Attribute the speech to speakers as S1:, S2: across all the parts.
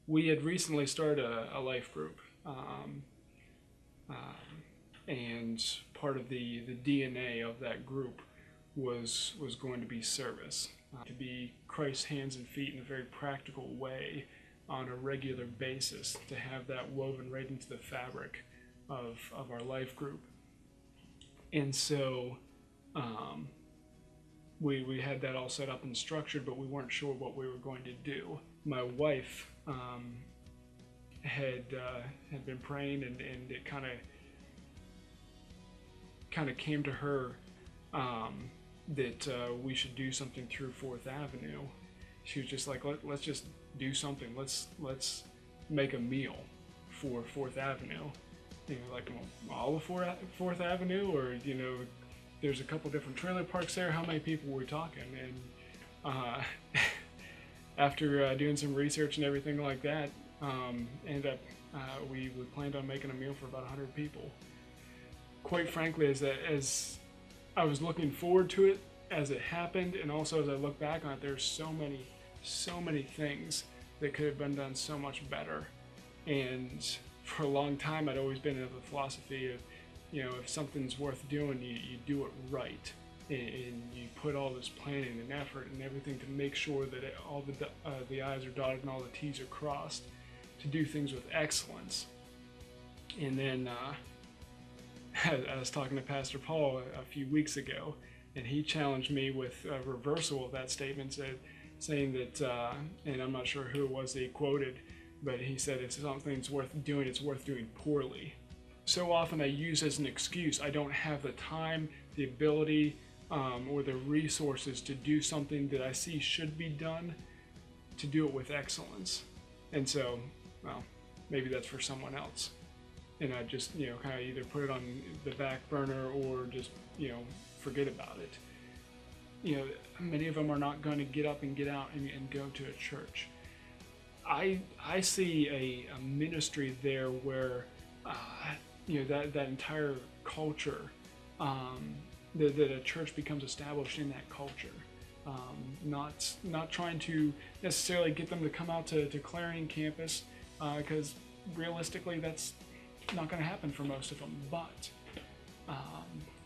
S1: we had recently started a life group, and part of the DNA of that group was going to be service, to be Christ's hands and feet in a very practical way on a regular basis, to have that woven right into the fabric of our life group. And so we had that all set up and structured, but we weren't sure what we were going to do. My wife had been praying, and it kind of came to her that we should do something through Fourth Avenue. She was just like, let's just do something. Let's make a meal for Fourth Avenue. You know, like all of Fourth Avenue, or there's a couple different trailer parks there. How many people were we talking? And after doing some research and everything like that, ended up we planned on making a meal for about 100 people. Quite frankly, as I was looking forward to it as it happened, and also as I look back on it, there's so many things that could have been done so much better. And for a long time, I'd always been of the philosophy of, if something's worth doing, you do it right, and you put all this planning and effort and everything to make sure that all the I's are dotted and all the T's are crossed, to do things with excellence. And then I was talking to Pastor Paul a few weeks ago, and he challenged me with a reversal of that statement, saying that, and I'm not sure who it was that he quoted, but he said, if something's worth doing, it's worth doing poorly. So often I use as an excuse, I don't have the time, the ability, or the resources to do something that I see should be done, to do it with excellence. And so, well, maybe that's for someone else. And I just, kind of either put it on the back burner or just, forget about it. Many of them are not going to get up and get out and go to a church. I see a ministry there where, that entire culture, that a church becomes established in that culture. Not trying to necessarily get them to come out to Clarion campus, because realistically that's not going to happen for most of them. But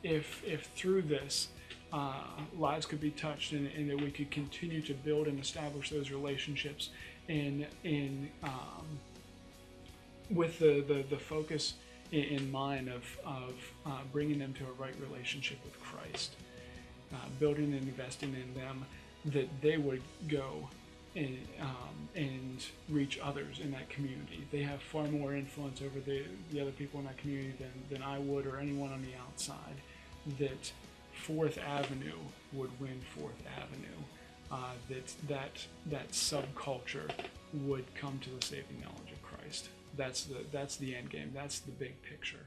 S1: if through this lives could be touched, and that we could continue to build and establish those relationships, and with the focus in mind of bringing them to a right relationship with Christ, building and investing in them, that they would go and reach others in that community. They have far more influence over the other people in that community than I would, or anyone on the outside. That Fourth Avenue would win Fourth Avenue. That subculture would come to the saving knowledge of Christ. That's the end game. That's the big picture.